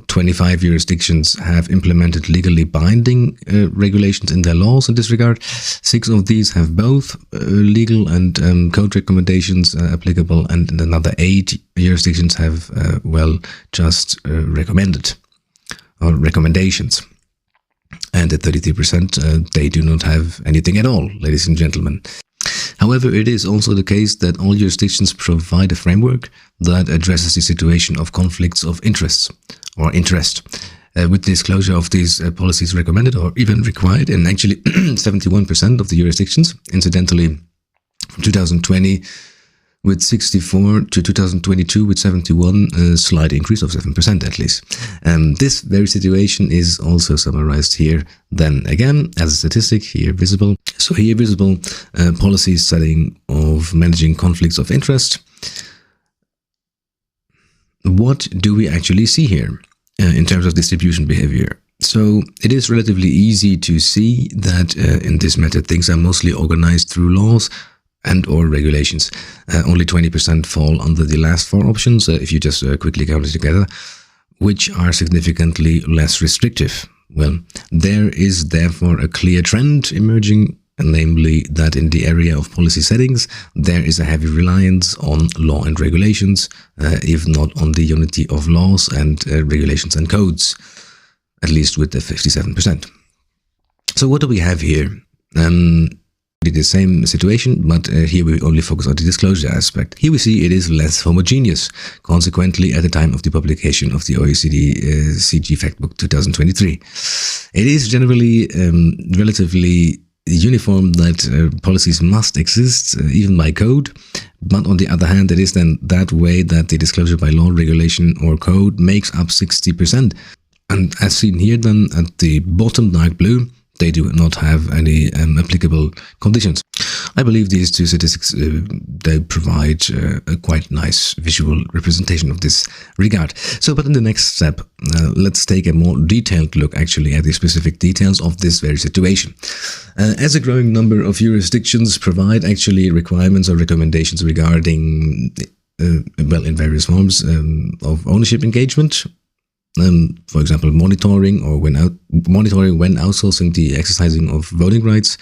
25 jurisdictions have implemented legally binding regulations in their laws in this regard. 6 of these have both legal and code recommendations applicable, and another 8 jurisdictions have, just recommended or recommendations. And at 33%, they do not have anything at all, ladies and gentlemen. However, it is also the case that all jurisdictions provide a framework that addresses the situation of conflicts of interest or interest, with disclosure of these policies recommended or even required in actually 71% of the jurisdictions. Incidentally, from 2020 with 64 to 2022 with 71, a slight increase of 7% at least. This very situation is also summarized here, then again, as a statistic here visible. So here visible policy setting of managing conflicts of interest. What do we actually see here in terms of distribution behavior? So it is relatively easy to see that in this method things are mostly organized through laws and or regulations. Only 20% fall under the last 4 options, if you just quickly count it together, which are significantly less restrictive. Well, there is therefore a clear trend emerging, namely that in the area of policy settings, there is a heavy reliance on law and regulations, if not on the unity of laws and regulations and codes, at least with the 57%. So what do we have here? The same situation, but here we only focus on the disclosure aspect. Here we see it is less homogeneous, consequently at the time of the publication of the OECD CG Factbook 2023. It is generally relatively uniform that policies must exist, even by code, but on the other hand, it is then that way that the disclosure by law, regulation or code makes up 60%. And as seen here then at the bottom, dark blue, they do not have any applicable conditions. I believe these 2 statistics, they provide a quite nice visual representation of this regard. So, but in the next step, let's take a more detailed look actually at the specific details of this very situation. As a growing number of jurisdictions provide actually requirements or recommendations regarding, in various forms of ownership engagement, for example, monitoring when outsourcing the exercising of voting rights.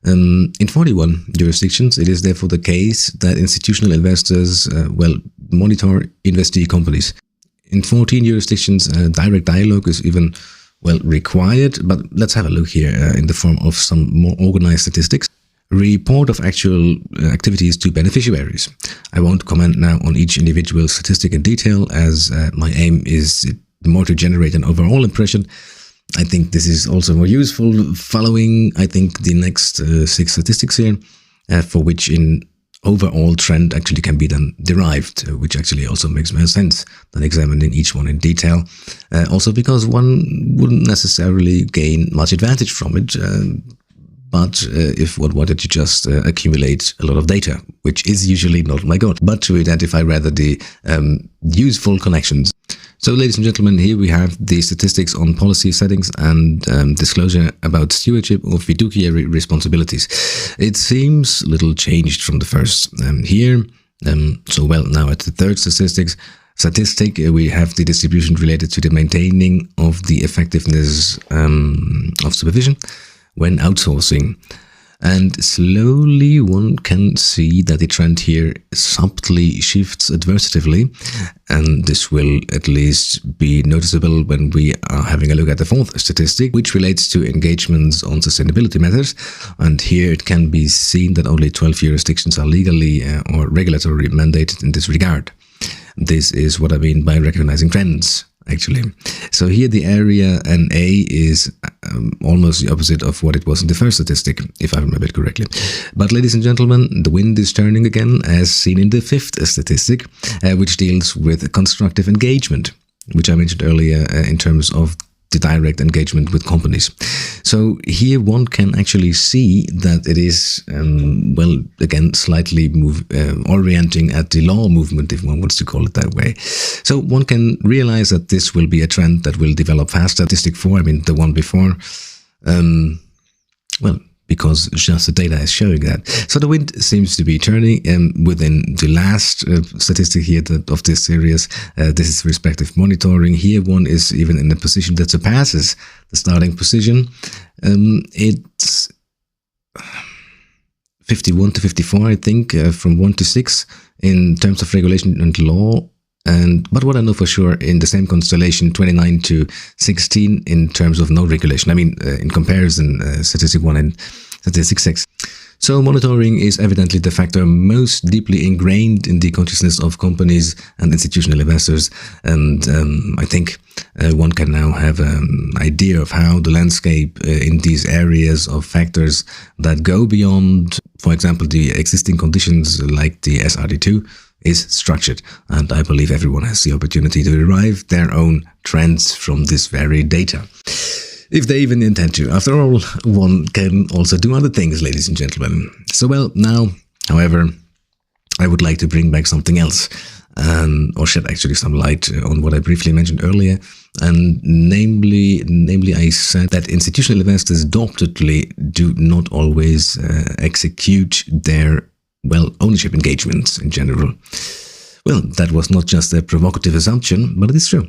In 41 jurisdictions, it is therefore the case that institutional investors, monitor investee companies. In 14 jurisdictions, direct dialogue is even, required, but let's have a look here in the form of some more organized statistics. Report of actual activities to beneficiaries. I won't comment now on each individual statistic in detail, as my aim is more to generate an overall impression. I think this is also more useful following, I think, the next 6 statistics here, for which in overall trend actually can be then derived, which actually also makes more sense than examining each one in detail. Also because one wouldn't necessarily gain much advantage from it, but if one wanted to just accumulate a lot of data, which is usually not my goal, but to identify rather the useful connections. So, ladies and gentlemen, here we have the statistics on policy settings and disclosure about stewardship of fiduciary responsibilities. It seems little changed from the first here. Now at the third statistic, we have the distribution related to the maintaining of the effectiveness of supervision when outsourcing. And slowly one can see that the trend here subtly shifts adversatively, and this will at least be noticeable when we are having a look at the 4th statistic, which relates to engagements on sustainability matters. And here it can be seen that only 12 jurisdictions are legally or regulatory mandated in this regard. This is what I mean by recognizing trends, actually. So here the area NA is almost the opposite of what it was in the first statistic, if I remember it correctly. But ladies and gentlemen, the wind is turning again, as seen in the 5th statistic, which deals with constructive engagement, which I mentioned earlier in terms of the direct engagement with companies. So here one can actually see that it is, well, again, slightly orienting at the law movement, if one wants to call it that way. So one can realize that this will be a trend that will develop fast. Statistic 4, I mean, the one before, well, because just the data is showing that. So the wind seems to be turning within the last statistic here of this series. This is respective monitoring. Here one is even in a position that surpasses the starting position. It's 51 to 54, I think, from 1 to 6 in terms of regulation and law. But what I know for sure, in the same constellation, 29 to 16 in terms of no regulation. I mean, in comparison, statistic 1 and statistic 6. So monitoring is evidently the factor most deeply ingrained in the consciousness of companies and institutional investors. And I think one can now have an idea of how the landscape in these areas of factors that go beyond, for example, the existing conditions like the SRD2 is structured. And I believe everyone has the opportunity to derive their own trends from this very data, if they even intend to. After all, one can also do other things, ladies and gentlemen. So, well, now, however, I would like to bring back something else, or shed actually some light on what I briefly mentioned earlier. And namely, I said that institutional investors adoptedly do not always execute their, well, ownership engagements in general. Well, that was not just a provocative assumption, but it is true,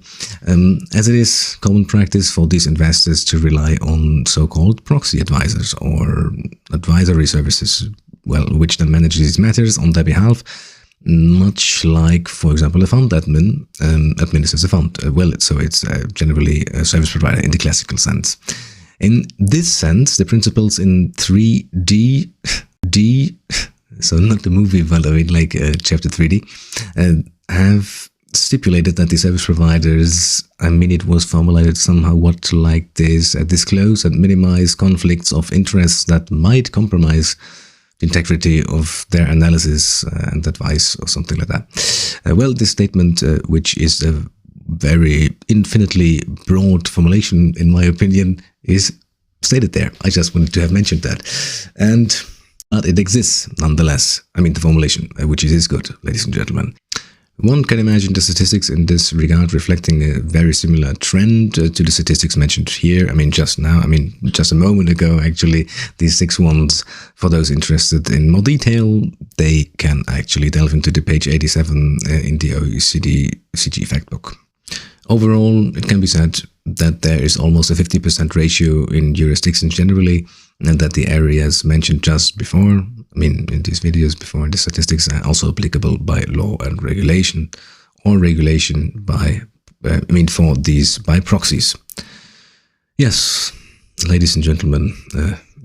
as it is common practice for these investors to rely on so-called proxy advisors or advisory services, well, which then manage these matters on their behalf, much like, for example, a fund admin administers a fund. So it's generally a service provider in the classical sense. In this sense, the principles in 3D, so not the movie, but I mean like chapter 3D, have stipulated that the service providers, I mean, it was formulated somehow what like this, disclose and minimize conflicts of interest that might compromise the integrity of their analysis and advice or something like that. Well, this statement, which is a very infinitely broad formulation, in my opinion, is stated there. I just wanted to have mentioned that. But it exists nonetheless. I mean, the formulation, which is good, ladies and gentlemen. One can imagine the statistics in this regard reflecting a very similar trend to the statistics mentioned here. I mean, just now, just a moment ago, actually, these 6 ones, for those interested in more detail, they can actually delve into the page 87 in the OECD CG Factbook. Overall, it can be said that there is almost a 50% ratio in jurisdictions generally, and that the areas mentioned just before, I mean, in these videos before, the statistics are also applicable by law and regulation, or regulation by, for these by proxies. Yes, ladies and gentlemen,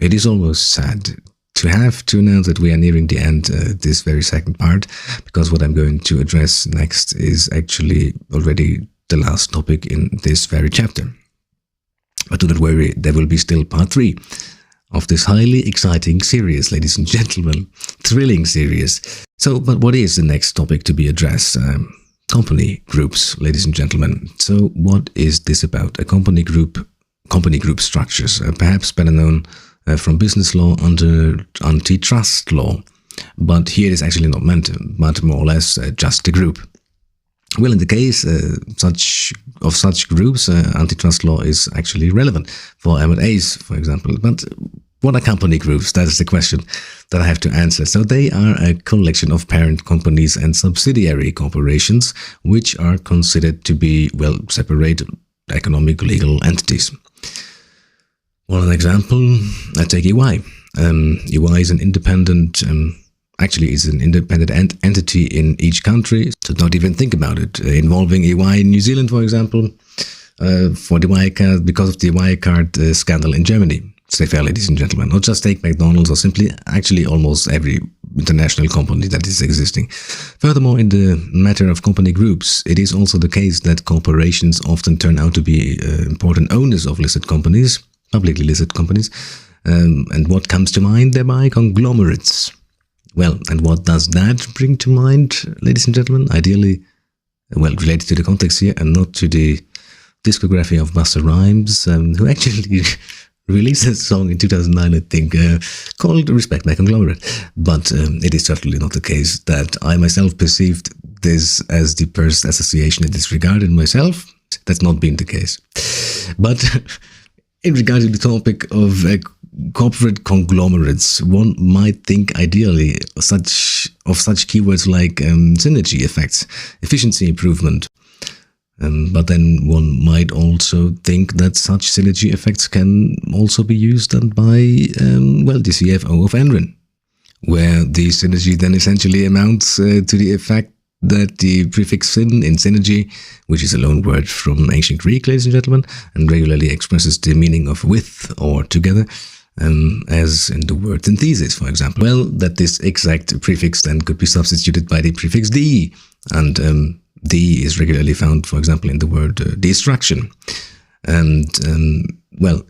it is almost sad to have to announce that we are nearing the end this very second part, because what I'm going to address next is actually already the last topic in this very chapter. But do not worry, there will be still part 3 of this highly exciting series, ladies and gentlemen, thrilling series. So, but what is the next topic to be addressed? Company groups, ladies and gentlemen. So, what is this about? A company group structures, perhaps better known from business law under antitrust law. But here it is actually not meant, but more or less just a group. Well, in the case of such groups, antitrust law is actually relevant for M&As, for example. But what are company groups? That is the question that I have to answer. So they are a collection of parent companies and subsidiary corporations, which are considered to be, well, separate economic legal entities. Well, an example, I take EY. EY is an independent actually is an independent entity in each country, so don't even think about it. Involving EY in New Zealand, for example, for the Wirecard, because of the Wirecard scandal in Germany. Stay fair, ladies and gentlemen. Not just take McDonald's, or simply actually almost every international company that is existing. Furthermore, in the matter of company groups, it is also the case that corporations often turn out to be important owners of listed companies, publicly listed companies. And what comes to mind thereby? Conglomerates. Well, and what does that bring to mind, ladies and gentlemen? Ideally, well, related to the context here and not to the discography of Busta Rhymes, who actually released a song in 2009, I think, called Respect My Conglomerate. But it is certainly not the case that I myself perceived this as the first association in this regard in myself. That's not been the case. But in regard to the topic of corporate conglomerates, one might think ideally of such keywords like synergy effects, efficiency improvement. But then one might also think that such synergy effects can also be used by, the CFO of Enron, where the synergy then essentially amounts to the effect that the prefix syn in synergy, which is a loan word from ancient Greek, ladies and gentlemen, and regularly expresses the meaning of with or together, as in the word synthesis, for example. Well, that this exact prefix then could be substituted by the prefix D, and D is regularly found, for example, in the word destruction. And,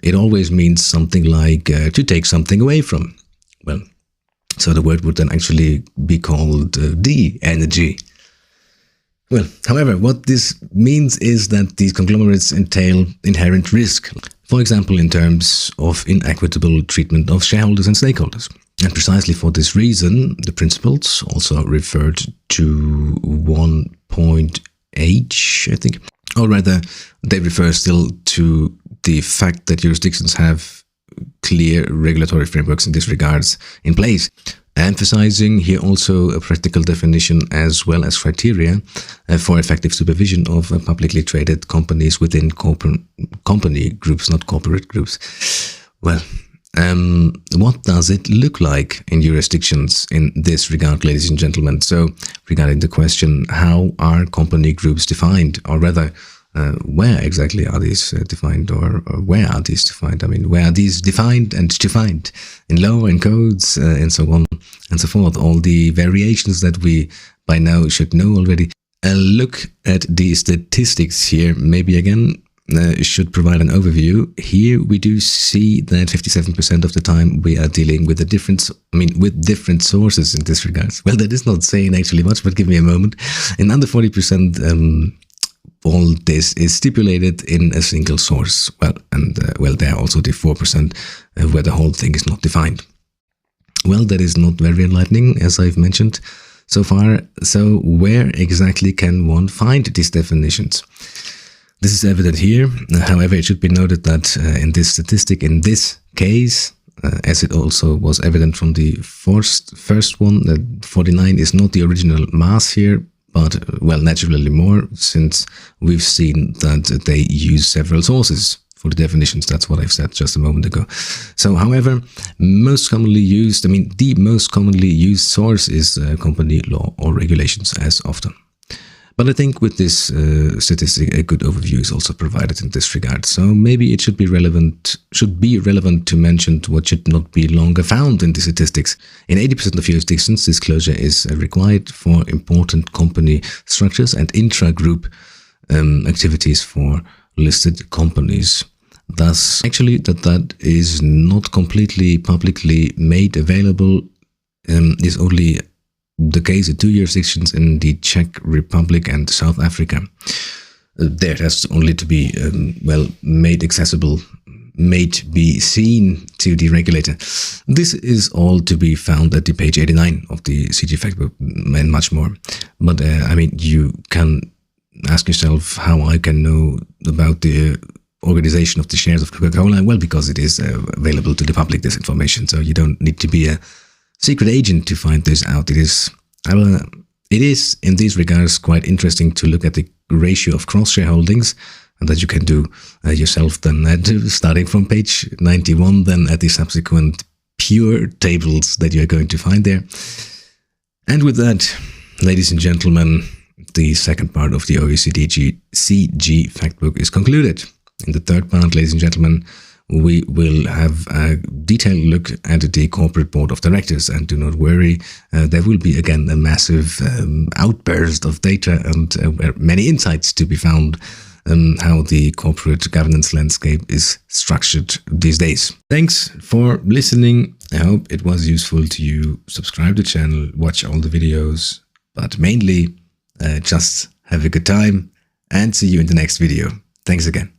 it always means something like to take something away from. Well, so the word would then actually be called de-energy. Well, however, what this means is that these conglomerates entail inherent risk, for example, in terms of inequitable treatment of shareholders and stakeholders. And precisely for this reason, the principles also referred to 1.H, I think, or rather, they refer still to the fact that jurisdictions have clear regulatory frameworks in this regards in place, emphasizing here also a practical definition as well as criteria for effective supervision of publicly traded companies within company groups, not corporate groups. Well, what does it look like in jurisdictions in this regard, ladies and gentlemen? So, regarding the question, how are company groups defined, or rather, where exactly are these defined, or where are these defined? I mean, where are these defined and defined in law, in codes, and so on and so forth? All the variations that we by now should know already. A look at the statistics here, maybe again, should provide an overview. Here we do see that 57% of the time we are dealing with with different sources in this regard. Well, that is not saying actually much, but give me a moment. In under 40%, all this is stipulated in a single source. Well, and there are also the 4% where the whole thing is not defined. Well, that is not very enlightening, as I've mentioned so far. So where exactly can one find these definitions? This is evident here. However, it should be noted that in this statistic, in this case, as it also was evident from the first one, 49 is not the original mass here, but, naturally more, since we've seen that they use several sources for the definitions. That's what I've said just a moment ago. So, however, most commonly used, the most commonly used source is company law or regulations, as often. But I think with this statistic, a good overview is also provided in this regard. So maybe it should be relevant to mention what should not be longer found in the statistics. In 80% of jurisdictions, disclosure is required for important company structures and intra-group activities for listed companies. Thus, actually, that is not completely publicly made available is only the case in 2 jurisdictions in the Czech Republic and South Africa. There it has only to be, made accessible, be seen to the regulator. This is all to be found at the page 89 of the CG Factbook and much more. But, you can ask yourself how I can know about the organization of the shares of Coca-Cola. Well, because it is available to the public, this information. So you don't need to be a secret agent to find this out. It is in these regards quite interesting to look at the ratio of cross-shareholdings, and that you can do yourself then starting from page 91, then at the subsequent pure tables that you're going to find there. And with that, ladies and gentlemen, the second part of the OECD CG Factbook is concluded. In the third part, ladies and gentlemen, we will have a detailed look at the corporate board of directors, and do not worry, there will be again a massive outburst of data and many insights to be found how the corporate governance landscape is structured these days. Thanks for listening. I hope it was useful to you. Subscribe to the channel, watch all the videos, but mainly just have a good time, and see you in the next video. Thanks again.